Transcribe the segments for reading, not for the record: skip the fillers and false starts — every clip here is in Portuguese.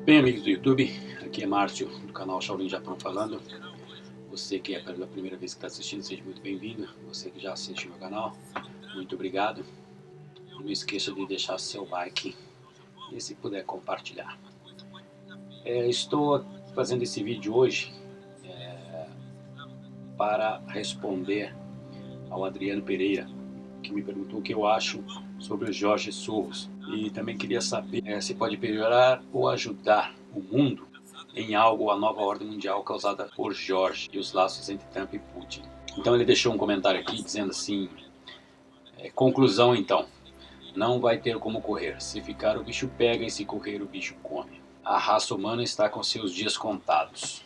Bem, amigos do YouTube, aqui é Márcio do canal Shaolin Japão falando. Você que é pela primeira vez que está assistindo, seja muito bem-vindo. Você que já assiste meu canal, muito obrigado. Não esqueça de deixar seu like e, se puder, compartilhar. Estou fazendo esse vídeo hoje para responder ao Adriano Pereira, que me perguntou o que eu acho sobre o Jorge Soros. E também queria saber se pode melhorar ou ajudar o mundo em algo a nova ordem mundial causada por Jorge e os laços entre Trump e Putin. Então ele deixou um comentário aqui dizendo assim, conclusão então, não vai ter como correr, se ficar o bicho pega e se correr o bicho come. A raça humana está com seus dias contados.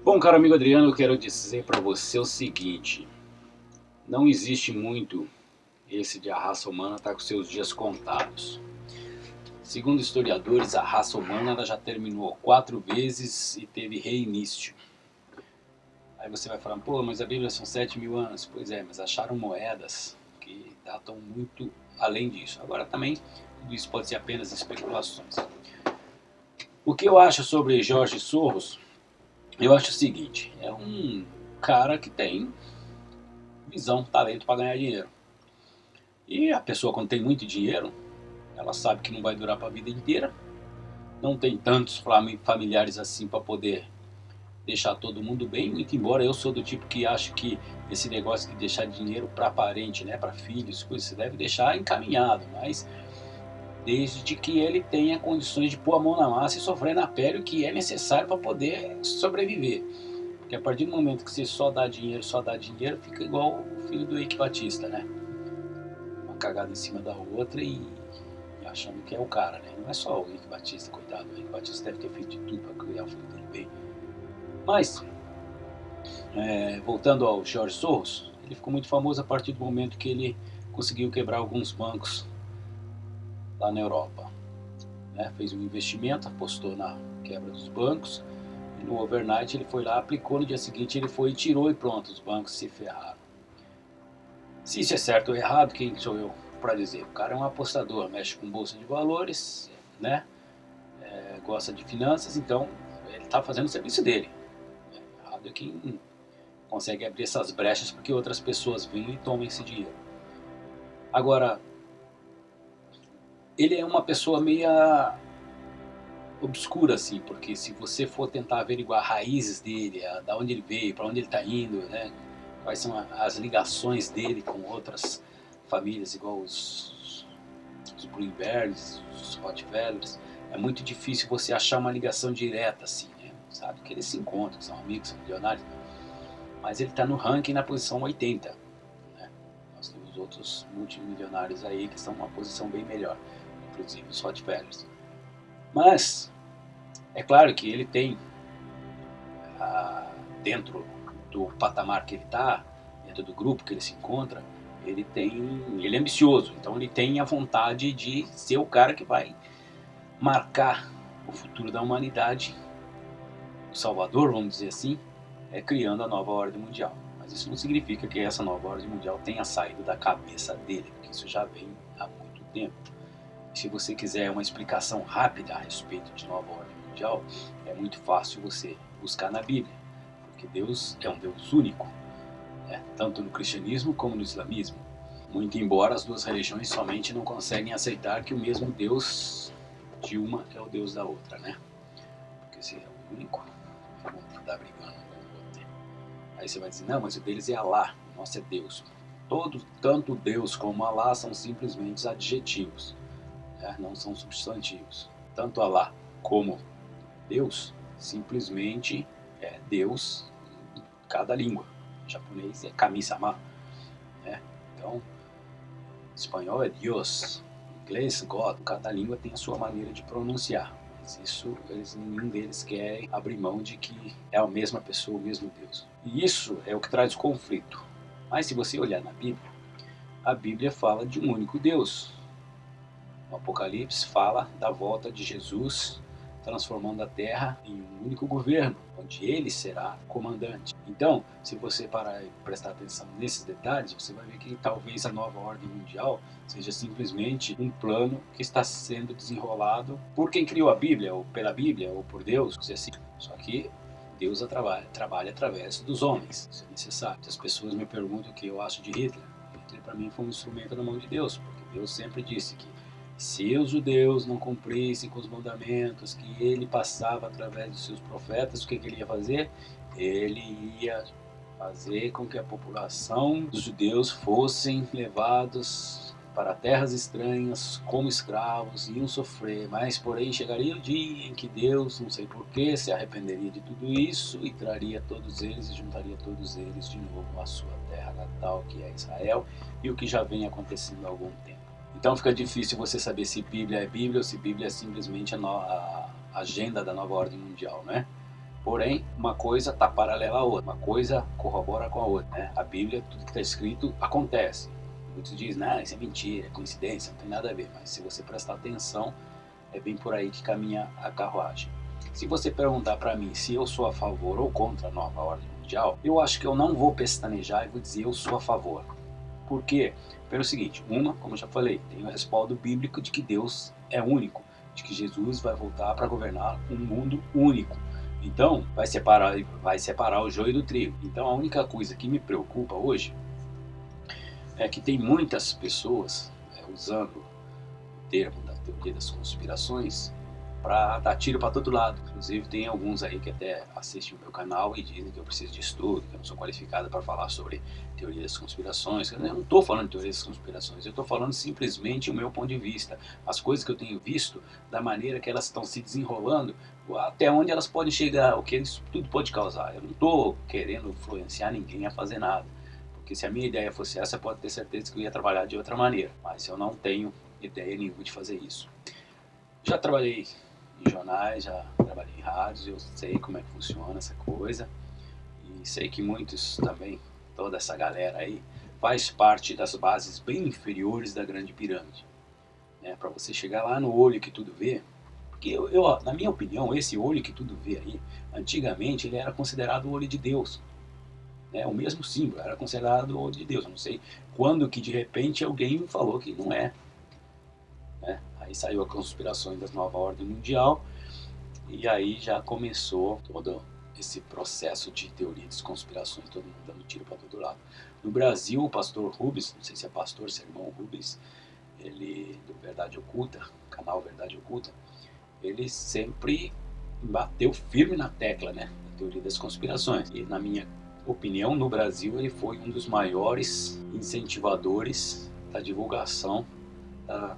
Bom, caro amigo Adriano, eu quero dizer para você o seguinte, não existe muito esse de a raça humana está com seus dias contados. Segundo historiadores, a raça humana ela já terminou 4 vezes e teve reinício. Aí você vai falar, pô, mas a Bíblia são 7.000 anos. Pois é, mas acharam moedas que datam muito além disso. Agora também, tudo isso pode ser apenas especulações. O que eu acho sobre Jorge Soros, eu acho o seguinte, é um cara que tem visão, talento para ganhar dinheiro. E a pessoa quando tem muito dinheiro, ela sabe que não vai durar para a vida inteira, não tem tantos familiares assim para poder deixar todo mundo bem, muito embora eu sou do tipo que acho que esse negócio de deixar dinheiro para parente, né, para filhos, coisas, você deve deixar encaminhado, mas desde que ele tenha condições de pôr a mão na massa e sofrer na pele o que é necessário para poder sobreviver. Porque a partir do momento que você só dá dinheiro, fica igual o filho do Eike Batista, né? Uma cagada em cima da outra e achando que é o cara, né? Não é só o Eike Batista, coitado. O Eike Batista deve ter feito de tudo para criar o filho dele bem. Mas, voltando ao Jorge Soros, ele ficou muito famoso a partir do momento que ele conseguiu quebrar alguns bancos lá na Europa. Né? Fez um investimento, apostou na quebra dos bancos, e no overnight ele foi lá, aplicou, no dia seguinte ele foi e tirou e pronto, os bancos se ferraram. Se isso é certo ou errado, quem sou eu para dizer? O cara é um apostador, mexe com bolsa de valores, né? Gosta de finanças, então ele está fazendo o serviço dele. Errado é quem consegue abrir essas brechas porque outras pessoas vêm e tomam esse dinheiro. Agora, ele é uma pessoa meia obscura assim, porque se você for tentar averiguar raízes dele, da onde ele veio, para onde ele está indo, né, quais são as ligações dele com outras famílias, igual os Greenbergs, os Rottweilers, é muito difícil você achar uma ligação direta assim, né? Sabe que eles se encontram, são amigos, são milionários, mas ele está no ranking na posição 80. Né? Nós temos outros multimilionários aí que estão numa posição bem melhor, inclusive os Rottweilers. Mas é claro que ele tem, dentro do patamar que ele está, dentro do grupo que ele se encontra, ele é ambicioso, então ele tem a vontade de ser o cara que vai marcar o futuro da humanidade, o salvador, vamos dizer assim, criando a nova ordem mundial. Mas isso não significa que essa nova ordem mundial tenha saído da cabeça dele, porque isso já vem há muito tempo. Se você quiser uma explicação rápida a respeito de nova ordem mundial, é muito fácil você buscar na Bíblia, porque Deus é um Deus único, né? Tanto no cristianismo como no islamismo. Muito embora as duas religiões somente não conseguem aceitar que o mesmo Deus de uma é o Deus da outra, né? Porque se é o único, vamos estar brigando um com o outro. Aí você vai dizer, não, mas o deles é Alá, o nosso é Deus. Tanto Deus como Alá são simplesmente adjetivos. Não são substantivos. Tanto Alá como Deus simplesmente é Deus em cada língua. Em japonês é Kami-sama, né? Então, espanhol é Dios, inglês God. Cada língua tem a sua maneira de pronunciar. Mas isso, nenhum deles quer abrir mão de que é a mesma pessoa, o mesmo Deus. E isso é o que traz conflito. Mas se você olhar na Bíblia, a Bíblia fala de um único Deus. O Apocalipse fala da volta de Jesus transformando a Terra em um único governo, onde ele será comandante. Então, se você parar e prestar atenção nesses detalhes, você vai ver que talvez a nova ordem mundial seja simplesmente um plano que está sendo desenrolado por quem criou a Bíblia, ou pela Bíblia, ou por Deus, assim. Só que Deus trabalha através dos homens, isso é necessário. As pessoas me perguntam o que eu acho de Hitler. Hitler para mim foi um instrumento na mão de Deus, porque Deus sempre disse que se os judeus não cumprissem com os mandamentos que ele passava através dos seus profetas, o que ele ia fazer? Ele ia fazer com que a população dos judeus fossem levados para terras estranhas como escravos, iam sofrer, mas porém chegaria o dia em que Deus, não sei porquê, se arrependeria de tudo isso e traria todos eles e juntaria todos eles de novo à sua terra natal, que é Israel, e o que já vem acontecendo há algum tempo. Então fica difícil você saber se Bíblia é Bíblia ou se Bíblia é simplesmente a agenda da nova ordem mundial, né? Porém, uma coisa está paralela à outra, uma coisa corrobora com a outra, né? A Bíblia, tudo que está escrito, acontece. Muitos dizem, não, isso é mentira, é coincidência, não tem nada a ver. Mas se você prestar atenção, é bem por aí que caminha a carruagem. Se você perguntar para mim se eu sou a favor ou contra a nova ordem mundial, eu acho que eu não vou pestanejar e vou dizer eu sou a favor. Por quê? Pelo seguinte, como eu já falei, tem o respaldo bíblico de que Deus é único, de que Jesus vai voltar para governar um mundo único. Então, vai separar o joio do trigo. Então, a única coisa que me preocupa hoje é que tem muitas pessoas usando o termo da teoria das conspirações para dar tiro para todo lado. Inclusive tem alguns aí que até assistem o meu canal e dizem que eu preciso de estudo, que eu não sou qualificado para falar sobre teoria das conspirações. Eu não estou falando de teoria das conspirações, eu estou falando simplesmente o meu ponto de vista, as coisas que eu tenho visto, da maneira que elas estão se desenrolando, até onde elas podem chegar, o que isso tudo pode causar. Eu não estou querendo influenciar ninguém a fazer nada, porque se a minha ideia fosse essa, pode ter certeza que eu ia trabalhar de outra maneira, mas eu não tenho ideia nenhuma de fazer isso. Já trabalhei em jornais, já trabalhei em rádios, eu sei como é que funciona essa coisa e sei que muitos também, toda essa galera aí, faz parte das bases bem inferiores da grande pirâmide, né? Para você chegar lá no olho que tudo vê, porque na minha opinião, esse olho que tudo vê aí, antigamente ele era considerado o olho de Deus, né? O mesmo símbolo era considerado o olho de Deus. Eu não sei quando que de repente alguém falou que não é, né? Aí saiu a conspiração da nova ordem mundial e aí já começou todo esse processo de teoria das conspirações, todo mundo dando tiro para todo lado. No Brasil, o pastor Rubens, não sei se é pastor, se é irmão Rubens, ele do Verdade Oculta, canal Verdade Oculta, ele sempre bateu firme na tecla, né, da teoria das conspirações. E na minha opinião, no Brasil, ele foi um dos maiores incentivadores da divulgação da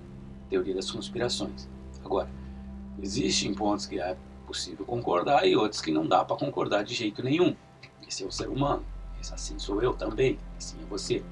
teoria das conspirações. Agora, existem pontos que é possível concordar e outros que não dá para concordar de jeito nenhum. Esse é o ser humano, assim sou eu também, assim é você.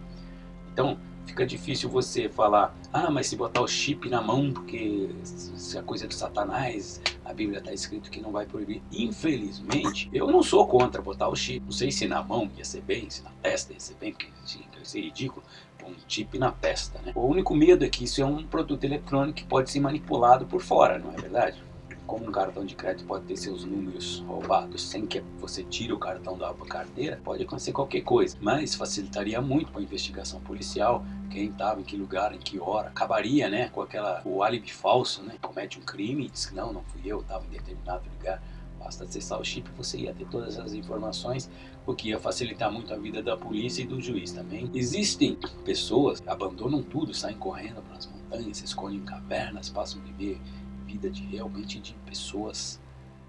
Então, fica difícil você falar, mas se botar o chip na mão, porque se a coisa é do Satanás, a Bíblia está escrito que não vai proibir. Infelizmente, eu não sou contra botar o chip. Não sei se na mão ia ser bem, se na testa ia ser bem, porque ia ser ridículo. Um chip na testa, né? O único medo é que isso é um produto eletrônico que pode ser manipulado por fora, não é verdade? Como um cartão de crédito pode ter seus números roubados sem que você tire o cartão da carteira, pode acontecer qualquer coisa, mas facilitaria muito para a investigação policial, quem estava em que lugar, em que hora, acabaria, né, com o álibi falso, né? Comete um crime e diz que não fui eu, estava em determinado lugar. Basta acessar o chip e você ia ter todas as informações, o que ia facilitar muito a vida da polícia e do juiz também. Existem pessoas que abandonam tudo, saem correndo para as montanhas, se escondem em cavernas, passam a viver vida realmente de pessoas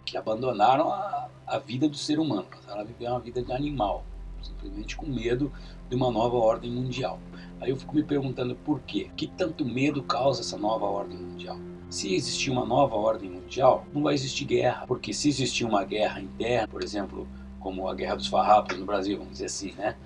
que abandonaram a vida do ser humano, passaram a viver uma vida de animal, simplesmente com medo de uma nova ordem mundial. Aí eu fico me perguntando por quê? Que tanto medo causa essa nova ordem mundial? Se existir uma nova ordem mundial, não vai existir guerra, porque se existir uma guerra interna, por exemplo, como a Guerra dos Farrapos no Brasil, vamos dizer assim, né?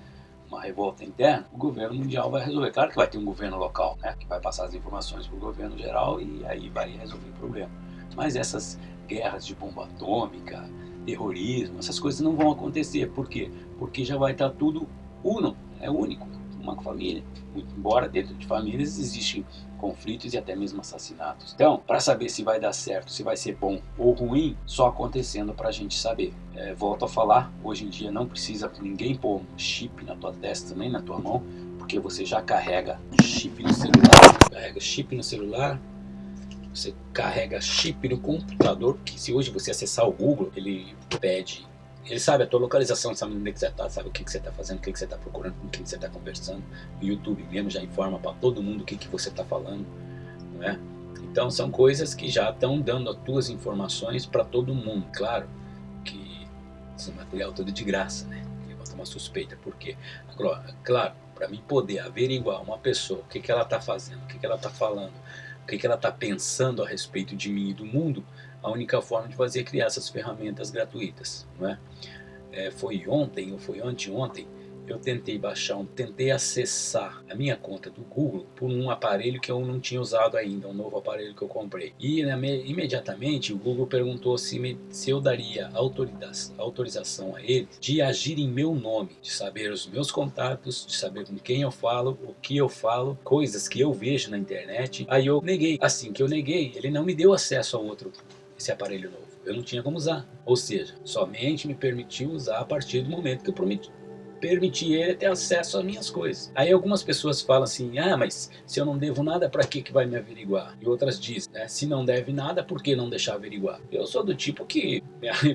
Uma revolta interna, o governo mundial vai resolver. Claro que vai ter um governo local, né? Que vai passar as informações para o governo geral e aí vai resolver o problema. Mas essas guerras de bomba atômica, terrorismo, essas coisas não vão acontecer. Por quê? Porque já vai estar tudo único. uma família. Muito embora dentro de famílias existem conflitos e até mesmo assassinatos. Então, para saber se vai dar certo, se vai ser bom ou ruim, só acontecendo para a gente saber. Volto a falar, hoje em dia não precisa ninguém pôr um chip na tua testa, nem na tua mão, porque você já carrega chip no celular, carrega chip no celular, você carrega chip no computador, porque se hoje você acessar o Google, ele pede, ele sabe a tua localização, sabe onde você está, sabe o que você está fazendo, o que você está procurando, com quem você está conversando. O YouTube mesmo já informa para todo mundo o que você está falando, não é? Então são coisas que já estão dando as tuas informações para todo mundo. Claro que esse material todo de graça, né? Levanta uma suspeita, porque, claro, para mim poder averiguar uma pessoa, o que ela está fazendo, o que ela está falando, o que ela está pensando a respeito de mim e do mundo, a única forma de fazer é criar essas ferramentas gratuitas, não é? Foi ontem ou foi anteontem, eu tentei acessar a minha conta do Google por um aparelho que eu não tinha usado ainda, um novo aparelho que eu comprei. E imediatamente o Google perguntou se eu daria autorização a ele de agir em meu nome, de saber os meus contatos, de saber com quem eu falo, o que eu falo, coisas que eu vejo na internet. Aí eu neguei. Assim que eu neguei, ele não me deu acesso ao esse aparelho novo. Eu não tinha como usar. Ou seja, somente me permitiu usar a partir do momento que eu permiti ele ter acesso às minhas coisas. Aí algumas pessoas falam assim, mas se eu não devo nada, para que vai me averiguar? E outras dizem, se não deve nada, por que não deixar averiguar? Eu sou do tipo que,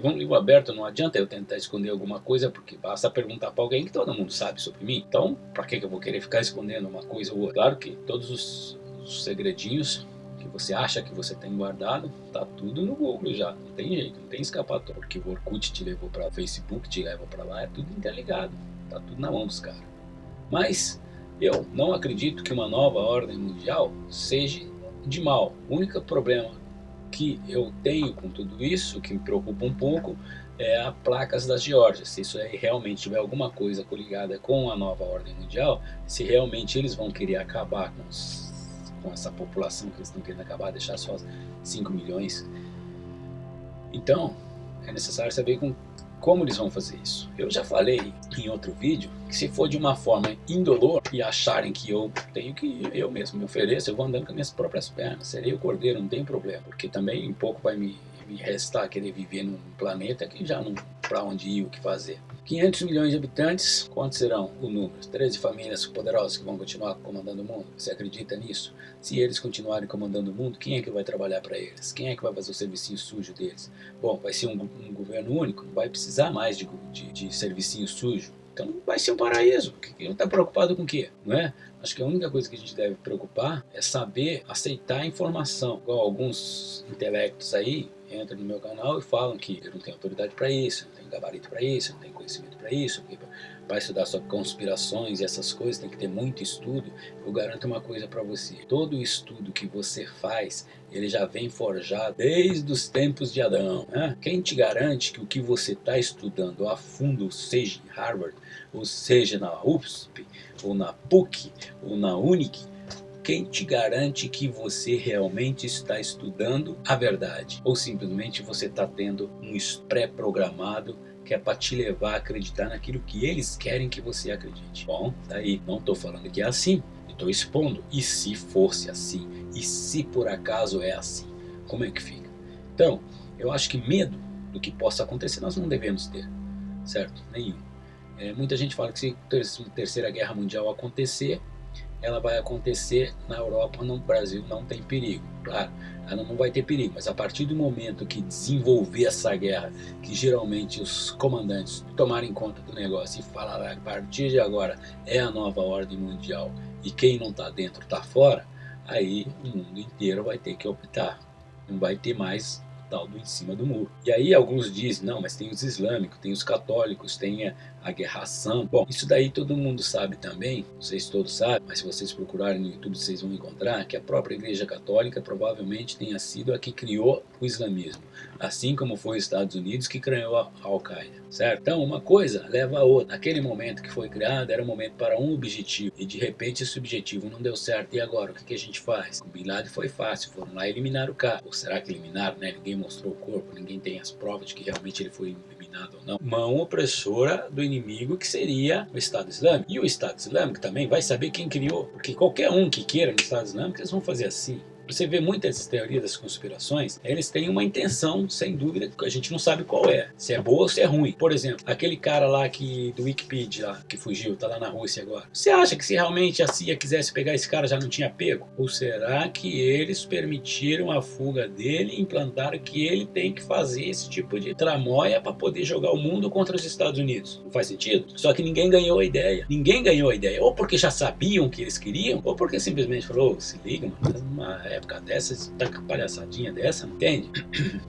um livro aberto, não adianta eu tentar esconder alguma coisa, porque basta perguntar para alguém que todo mundo sabe sobre mim. Então, para que eu vou querer ficar escondendo uma coisa ou outra? Claro que todos os segredinhos que você acha que você tem guardado, tá tudo no Google já, não tem jeito, não tem escapatória, porque o Orkut te levou para o Facebook, te leva para lá, é tudo interligado, tá tudo na mão dos caras. Mas eu não acredito que uma nova ordem mundial seja de mal. O único problema que eu tenho com tudo isso, que me preocupa um pouco, é a placas da Geórgia. Se isso aí realmente tiver alguma coisa coligada com a nova ordem mundial, se realmente eles vão querer acabar com essa população que eles estão querendo acabar, deixar só 5 milhões. Então, é necessário saber como eles vão fazer isso. Eu já falei em outro vídeo que se for de uma forma indolor e acharem que eu mesmo me ofereço, eu vou andando com as minhas próprias pernas, serei o cordeiro, não tem problema, porque também um pouco vai me restar querer viver num planeta que já não para onde ir, o que fazer. 500 milhões de habitantes, quantos serão o número? 13 famílias poderosas que vão continuar comandando o mundo? Você acredita nisso? Se eles continuarem comandando o mundo, quem é que vai trabalhar para eles? Quem é que vai fazer o servicinho sujo deles? Bom, vai ser um governo único, não vai precisar mais de servicinho sujo. Então vai ser um paraíso. Não está preocupado com o quê? Não é? Acho que a única coisa que a gente deve preocupar é saber aceitar a informação. Igual alguns intelectos aí entram no meu canal e falam que eu não tenho autoridade para isso, não tenho gabarito para isso, não tenho conhecimento para isso, para estudar sobre conspirações e essas coisas tem que ter muito estudo. Eu garanto uma coisa para você, todo o estudo que você faz, ele já vem forjado desde os tempos de Adão, né? Quem te garante que o que você está estudando a fundo, seja em Harvard, ou seja na USP, ou na PUC, ou na Unic, quem te garante que você realmente está estudando a verdade? Ou simplesmente você está tendo um pré-programado que é para te levar a acreditar naquilo que eles querem que você acredite? Bom, daí não estou falando que é assim, estou expondo. E se fosse assim? E se por acaso é assim? Como é que fica? Então, eu acho que medo do que possa acontecer nós não devemos ter, certo? Nenhum. Muita gente fala que se a Terceira Guerra Mundial acontecer, ela vai acontecer na Europa, no Brasil não tem perigo. Claro, ela não vai ter perigo, mas a partir do momento que desenvolver essa guerra, que geralmente os comandantes tomarem conta do negócio e falar a partir de agora é a nova ordem mundial e quem não está dentro está fora, aí o mundo inteiro vai ter que optar. Não vai ter mais tal do em cima do muro. E aí alguns dizem, não, mas tem os islâmicos, tem os católicos, tem a guerra sã. Bom, isso daí todo mundo sabe também, não sei se todos sabem, mas se vocês procurarem no YouTube vocês vão encontrar que a própria Igreja Católica provavelmente tenha sido a que criou o islamismo, assim como foi os Estados Unidos que criou a Al-Qaeda, certo? Então uma coisa leva a outra. Naquele momento que foi criado era um momento para um objetivo e de repente esse objetivo não deu certo. E agora, o que a gente faz? Com Bin Laden foi fácil, foram lá e eliminaram o cara. Ou será que eliminaram, né? Ninguém mostrou o corpo, ninguém tem as provas de que realmente ele foi eliminado ou não. Mão opressora do inimigo, que seria o Estado Islâmico. E o Estado Islâmico também vai saber quem criou, porque qualquer um que queira no Estado Islâmico, eles vão fazer assim. Você vê muitas teorias das conspirações, eles têm uma intenção, sem dúvida, que a gente não sabe qual é. Se é boa ou se é ruim. Por exemplo, aquele cara lá do Wikipedia, lá, que fugiu, tá lá na Rússia agora. Você acha que se realmente a CIA quisesse pegar esse cara, já não tinha pego? Ou será que eles permitiram a fuga dele e implantaram que ele tem que fazer esse tipo de tramóia para poder jogar o mundo contra os Estados Unidos? Não faz sentido? Só que ninguém ganhou a ideia. Ninguém ganhou a ideia. Ou porque já sabiam o que eles queriam, ou porque simplesmente falou, se liga, mano, numa época dessa, tá com palhaçadinha dessa, entende?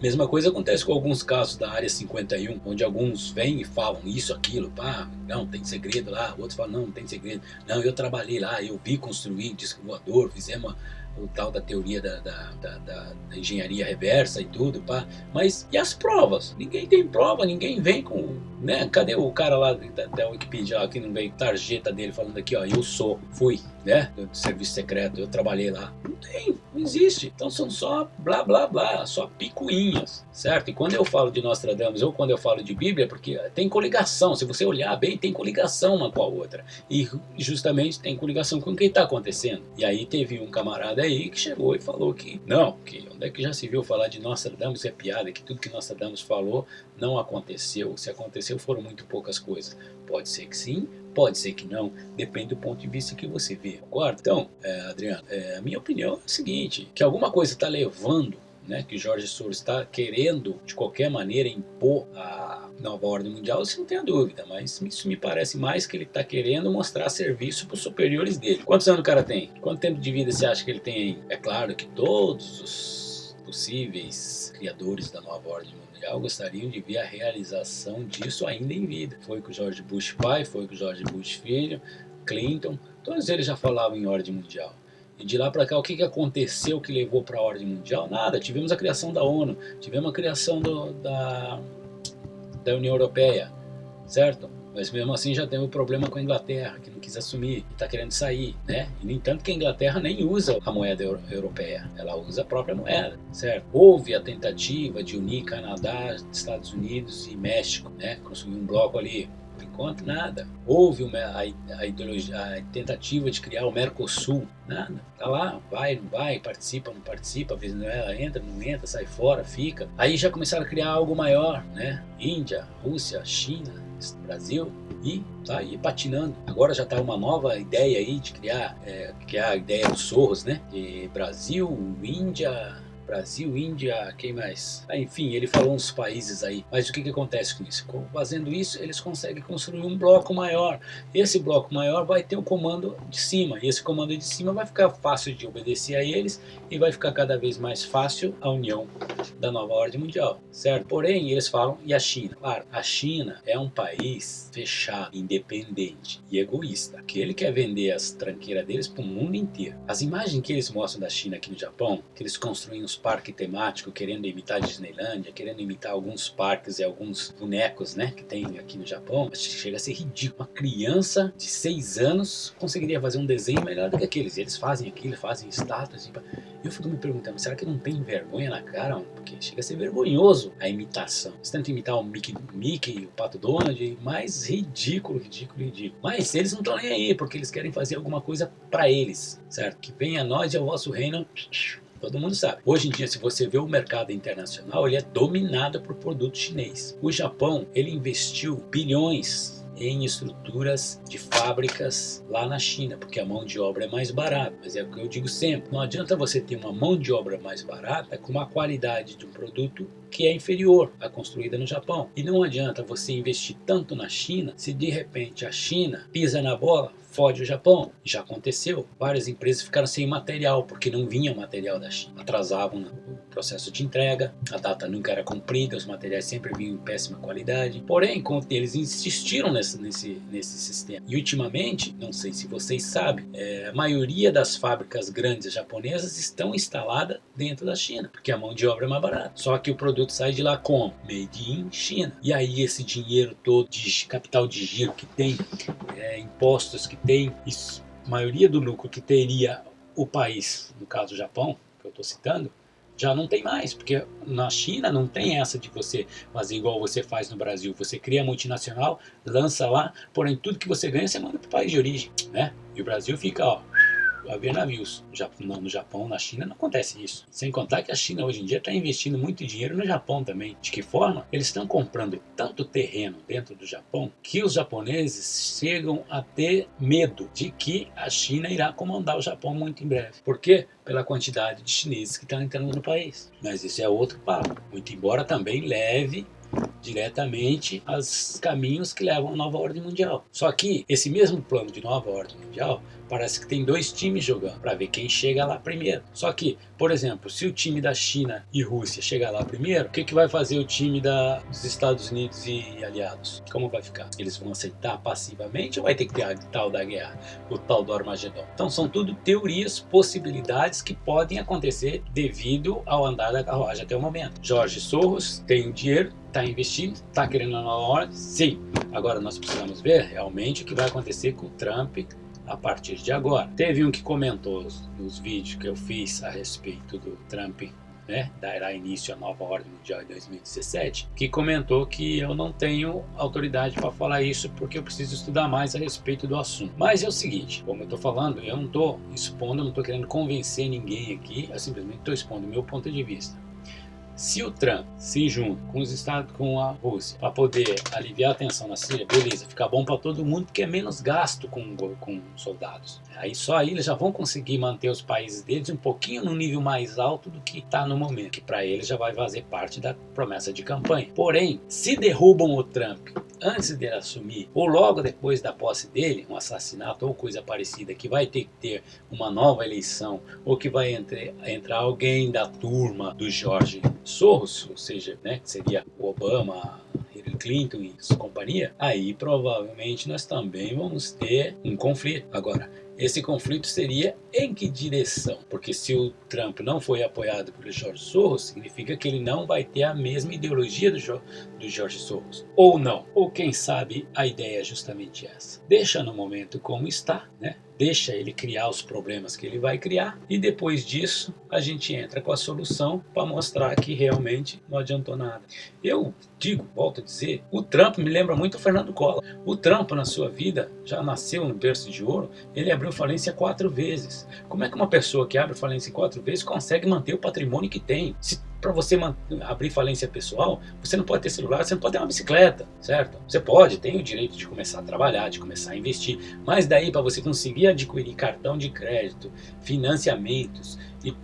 Mesma coisa acontece com alguns casos da Área 51, onde alguns vêm e falam isso, aquilo, pá, não, tem segredo lá, outros falam, não tem segredo, não, eu trabalhei lá, eu vi construir disco voador, fizemos o tal da teoria da engenharia reversa e tudo, pá. Mas e as provas? Ninguém tem prova, ninguém vem com, né? Cadê o cara lá da Wikipedia lá, que não veio tarjeta dele falando aqui, ó, eu fui, né? Do serviço secreto, eu trabalhei lá. Não tem, não existe. Então são só blá blá blá, só picuinhas, certo? E quando eu falo de Nostradamus ou quando eu falo de Bíblia, porque tem coligação, se você olhar bem, tem coligação uma com a outra. E justamente tem coligação com o que está acontecendo. E aí teve um camarada aí que chegou e falou que não, que onde é que já se viu falar de Nostradamus, é piada, que tudo que Nostradamus falou não aconteceu. Se aconteceu foram muito poucas coisas. Pode ser que sim, pode ser que não, depende do ponto de vista que você vê, concorda? Então, Adriano, a minha opinião é o seguinte, que alguma coisa está levando, né, que Jorge Soros está querendo de qualquer maneira impor a nova ordem mundial, você não tem a dúvida, mas isso me parece mais que ele está querendo mostrar serviço para os superiores dele. Quantos anos o cara tem? Quanto tempo de vida você acha que ele tem aí? É claro que todos os possíveis criadores da nova ordem mundial gostariam de ver a realização disso ainda em vida. Foi com o George Bush pai, foi com o George Bush filho, Clinton, todos eles já falavam em ordem mundial. E de lá para cá, o que aconteceu que levou para a ordem mundial? Nada. Tivemos a criação da ONU, tivemos a criação da União Europeia, certo? Mas mesmo assim já teve um problema com a Inglaterra, que não quis assumir e está querendo sair, né? E no entanto que a Inglaterra nem usa a moeda europeia, ela usa a própria moeda, certo? Houve a tentativa de unir Canadá, Estados Unidos e México, né? Construir um bloco ali. Por enquanto, nada. Houve a tentativa de criar o Mercosul, nada. Tá lá, vai, não vai, participa, não participa, a Venezuela entra, não entra, sai fora, fica. Aí já começaram a criar algo maior, né? Índia, Rússia, China, Brasil, e tá aí patinando. Agora já tá uma nova ideia aí de criar, que é a ideia dos Soros, né? De Brasil, Índia, quem mais? Enfim, ele falou uns países aí. Mas o que acontece com isso? Fazendo isso, eles conseguem construir um bloco maior. Esse bloco maior vai ter o comando de cima. E esse comando de cima vai ficar fácil de obedecer a eles e vai ficar cada vez mais fácil a união da nova ordem mundial, certo? Porém, eles falam, e a China? Claro, a China é um país fechado, independente e egoísta, que ele quer vender as tranqueiras deles para o mundo inteiro. As imagens que eles mostram da China aqui no Japão, que eles construem uns parques temáticos, querendo imitar a Disneylândia, querendo imitar alguns parques e alguns bonecos, né, que tem aqui no Japão, chega a ser ridículo. Uma criança de 6 anos conseguiria fazer um desenho melhor do que aqueles. Eles fazem aquilo, fazem estátuas. Eu fico me perguntando, será que não tem vergonha na cara? Porque chega a ser vergonhoso a imitação. Eles tentam imitar o Mickey, o Pato Donald, mais ridículo. Mas eles não estão nem aí, porque eles querem fazer alguma coisa para eles, certo? Que venha a nós e ao vosso reino. Todo mundo sabe. Hoje em dia, se você vê o mercado internacional, ele é dominado por produto chinês. O Japão, ele investiu bilhões em estruturas de fábricas lá na China, porque a mão de obra é mais barata. Mas é o que eu digo sempre, não adianta você ter uma mão de obra mais barata com uma qualidade de um produto que é inferior à construída no Japão. E não adianta você investir tanto na China se de repente a China pisa na bola, fode o Japão. Já aconteceu. Várias empresas ficaram sem material, porque não vinha material da China. Atrasavam o processo de entrega, a data nunca era cumprida, os materiais sempre vinham em péssima qualidade. Porém, eles insistiram nesse sistema. E ultimamente, não sei se vocês sabem, a maioria das fábricas grandes japonesas estão instaladas dentro da China, porque a mão de obra é mais barata. Só que o produto sai de lá como? Made in China. E aí esse dinheiro todo de capital de giro que tem, impostos que tem, a maioria do lucro que teria o país, no caso o Japão, que eu estou citando, Já não tem mais, porque na China não tem essa de você fazer igual você faz no Brasil. Você cria multinacional, lança lá, porém tudo que você ganha você manda para o país de origem, né? E o Brasil fica, ó, a ver navios. No Japão, na China, não acontece isso. Sem contar que a China hoje em dia está investindo muito dinheiro no Japão também. De que forma? Eles estão comprando tanto terreno dentro do Japão que os japoneses chegam a ter medo de que a China irá comandar o Japão muito em breve. Por quê? Pela quantidade de chineses que estão entrando no país. Mas isso é outro papo. Muito embora também leve diretamente aos caminhos que levam à nova ordem mundial. Só que esse mesmo plano de nova ordem mundial parece que tem 2 times jogando para ver quem chega lá primeiro. Só que, por exemplo, se o time da China e Rússia chegar lá primeiro, o que vai fazer o time dos Estados Unidos e aliados? Como vai ficar? Eles vão aceitar passivamente ou vai ter que ter a tal da guerra, o tal do Armagedon? Então são tudo teorias, possibilidades que podem acontecer devido ao andar da carruagem até o momento. Jorge Soros tem o dinheiro, está investindo, está querendo a nova ordem? Sim. Agora nós precisamos ver realmente o que vai acontecer com o Trump a partir de agora. Teve um que comentou nos vídeos que eu fiz a respeito do Trump, né, dará início à nova ordem mundial em 2017, que comentou que eu não tenho autoridade para falar isso porque eu preciso estudar mais a respeito do assunto. Mas é o seguinte, como eu estou falando, eu não estou expondo, não estou querendo convencer ninguém aqui, eu simplesmente estou expondo o meu ponto de vista. Se o Trump se junta com os Estados, com a Rússia, para poder aliviar a tensão na Síria, beleza, fica bom para todo mundo porque é menos gasto com soldados. Aí só aí eles já vão conseguir manter os países deles um pouquinho no nível mais alto do que está no momento, que para eles já vai fazer parte da promessa de campanha. Porém, se derrubam o Trump antes dele assumir, ou logo depois da posse dele, um assassinato ou coisa parecida, que vai ter que ter uma nova eleição, ou que vai entrar alguém da turma do Jorge Soros, ou seja, né, que seria o Obama, Hillary Clinton e sua companhia, aí provavelmente nós também vamos ter um conflito. Agora, esse conflito seria em que direção? Porque se o Trump não foi apoiado pelo Jorge Soros, significa que ele não vai ter a mesma ideologia do Jorge Soros. Ou não. Ou quem sabe a ideia é justamente essa. Deixa no momento como está, né? Deixa ele criar os problemas que ele vai criar e depois disso a gente entra com a solução para mostrar que realmente não adiantou nada. Eu digo, volto a dizer, o Trump me lembra muito o Fernando Collor. O Trump na sua vida já nasceu no berço de ouro, ele abriu falência 4 vezes. Como é que uma pessoa que abre falência 4 vezes consegue manter o patrimônio que tem? Para você abrir falência pessoal, você não pode ter celular, você não pode ter uma bicicleta, certo? Você pode, tem o direito de começar a trabalhar, de começar a investir, mas daí para você conseguir adquirir cartão de crédito, financiamentos e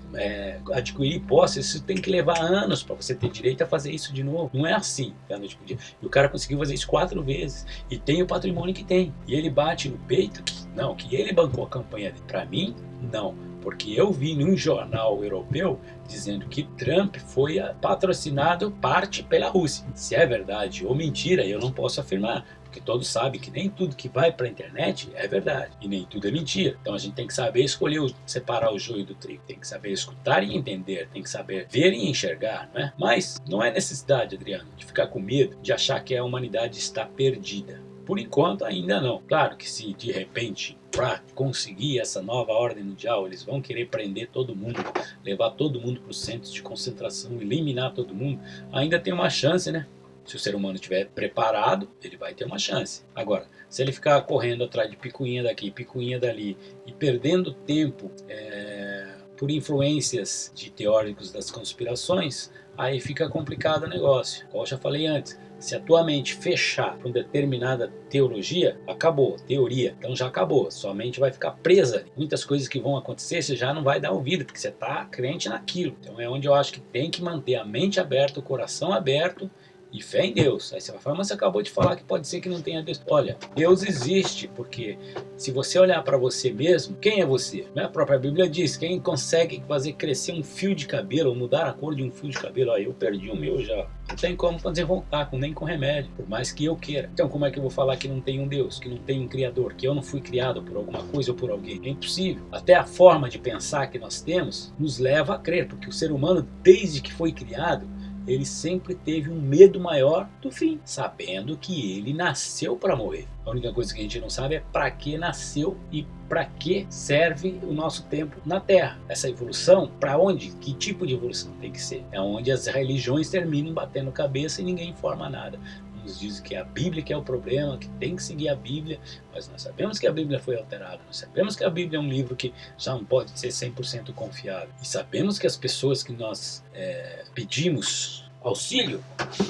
adquirir posses, isso tem que levar anos para você ter direito a fazer isso de novo. Não é assim, da noite pro dia. E o cara conseguiu fazer isso 4 vezes e tem o patrimônio que tem. E ele bate no peito que ele bancou a campanha dele. Para mim, não. Porque eu vi num jornal europeu dizendo que Trump foi patrocinado parte pela Rússia. Se é verdade ou mentira, eu não posso afirmar. Porque todos sabem que nem tudo que vai para a internet é verdade. E nem tudo é mentira. Então a gente tem que saber escolher, separar o joio do trigo. Tem que saber escutar e entender. Tem que saber ver e enxergar, não é? Mas não é necessidade, Adriano, de ficar com medo, de achar que a humanidade está perdida. Por enquanto ainda não. Claro que se de repente para conseguir essa nova ordem mundial eles vão querer prender todo mundo, levar todo mundo para os centros de concentração, eliminar todo mundo, ainda tem uma chance, né? Se o ser humano estiver preparado, ele vai ter uma chance. Agora, se ele ficar correndo atrás de picuinha daqui, picuinha dali e perdendo tempo por influências de teóricos das conspirações, aí fica complicado o negócio. Como eu já falei antes, se a tua mente fechar para uma determinada teologia, acabou, teoria, então já acabou, sua mente vai ficar presa. Muitas coisas que vão acontecer, você já não vai dar ouvido, porque você está crente naquilo. Então é onde eu acho que tem que manter a mente aberta, o coração aberto, e fé em Deus. Aí você vai falar, mas você acabou de falar que pode ser que não tenha Deus. Olha, Deus existe, porque se você olhar para você mesmo, quem é você? A própria Bíblia diz, quem consegue fazer crescer um fio de cabelo, ou mudar a cor de um fio de cabelo, ó, eu perdi o meu já. Não tem como fazer voltar, nem com remédio, por mais que eu queira. Então como é que eu vou falar que não tem um Deus, que não tem um Criador, que eu não fui criado por alguma coisa ou por alguém? É impossível. Até a forma de pensar que nós temos nos leva a crer, porque o ser humano, desde que foi criado, ele sempre teve um medo maior do fim, sabendo que ele nasceu para morrer. A única coisa que a gente não sabe é para que nasceu e para que serve o nosso tempo na Terra. Essa evolução, para onde? Que tipo de evolução tem que ser? É onde as religiões terminam batendo cabeça e ninguém informa nada. Uns dizem que é a Bíblia que é o problema, que tem que seguir a Bíblia, mas nós sabemos que a Bíblia foi alterada, nós sabemos que a Bíblia é um livro que já não pode ser 100% confiável. E sabemos que as pessoas que nós pedimos auxílio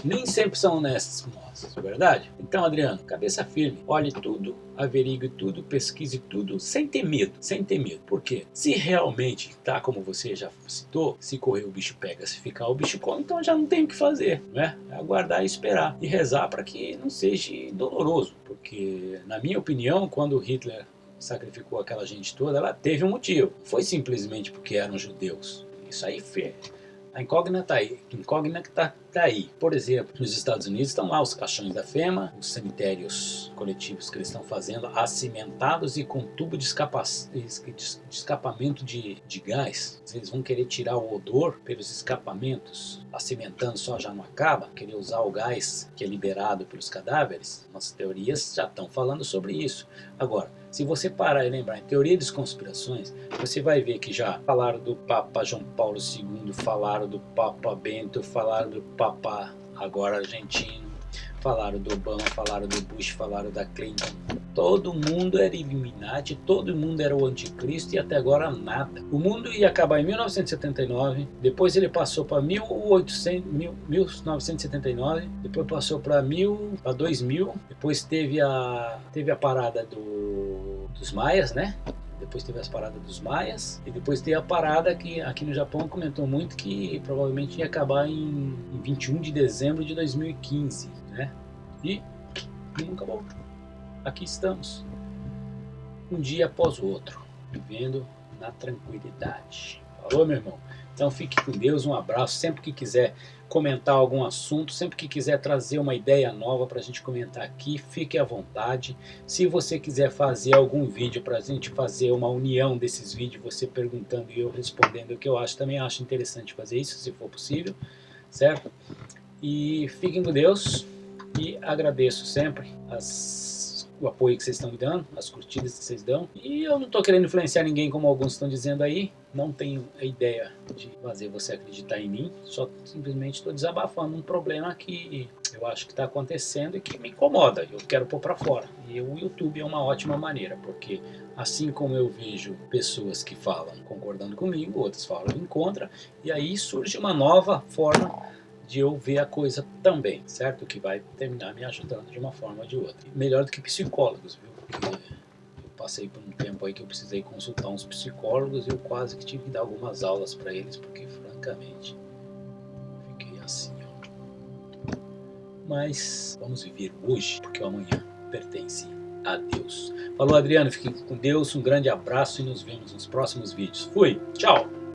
nem sempre são honestas com nós, não é verdade? Então, Adriano, cabeça firme, olhe tudo, averigue tudo, pesquise tudo, sem ter medo, sem ter medo. Por quê? Se realmente tá como você já citou, se correr o bicho pega, se ficar o bicho come, então já não tem o que fazer, né? É aguardar e esperar e rezar para que não seja doloroso, porque na minha opinião, quando Hitler sacrificou aquela gente toda, ela teve um motivo, foi simplesmente porque eram judeus. Isso aí fez. A incógnita está aí. Por exemplo, nos Estados Unidos estão lá os caixões da FEMA, os cemitérios coletivos que eles estão fazendo, acimentados e com tubo de escapamento de gás. Eles vão querer tirar o odor pelos escapamentos. Acimentando só já não acaba, querer usar o gás que é liberado pelos cadáveres. Nossas teorias já estão falando sobre isso. Agora, se você parar e lembrar em teoria das conspirações, você vai ver que já falaram do Papa João Paulo II, falaram do Papa Bento, falaram do Papa agora argentino, falaram do Obama, falaram do Bush, falaram da Clinton. Todo mundo era Illuminati, todo mundo era o anticristo e até agora nada. O mundo ia acabar em 1979, depois ele passou para 1979, depois passou para 2000, depois teve a parada dos maias, né? Depois teve as paradas dos maias e depois teve a parada que aqui no Japão comentou muito que provavelmente ia acabar em 21 de dezembro de 2015, né? E não acabou. Aqui estamos, um dia após o outro, vivendo na tranquilidade. Falou, meu irmão? Então fique com Deus, um abraço. Sempre que quiser comentar algum assunto, sempre que quiser trazer uma ideia nova para a gente comentar aqui, fique à vontade. Se você quiser fazer algum vídeo para a gente fazer uma união desses vídeos, você perguntando e eu respondendo o que eu acho, também acho interessante fazer isso, se for possível, certo? E fiquem com Deus e agradeço sempre o apoio que vocês estão me dando, as curtidas que vocês dão. E eu não estou querendo influenciar ninguém como alguns estão dizendo aí. Não tenho a ideia de fazer você acreditar em mim. Só simplesmente estou desabafando um problema que eu acho que está acontecendo e que me incomoda. Eu quero pôr para fora. E o YouTube é uma ótima maneira, porque assim como eu vejo pessoas que falam concordando comigo, outras falam em contra, e aí surge uma nova forma de eu ver a coisa também, certo? Que vai terminar me ajudando de uma forma ou de outra. Melhor do que psicólogos, viu? Porque eu passei por um tempo aí que eu precisei consultar uns psicólogos e eu quase que tive que dar algumas aulas para eles, porque francamente fiquei assim, ó. Mas vamos viver hoje, porque o amanhã pertence a Deus. Falou, Adriano, fiquem com Deus, um grande abraço e nos vemos nos próximos vídeos. Fui, tchau!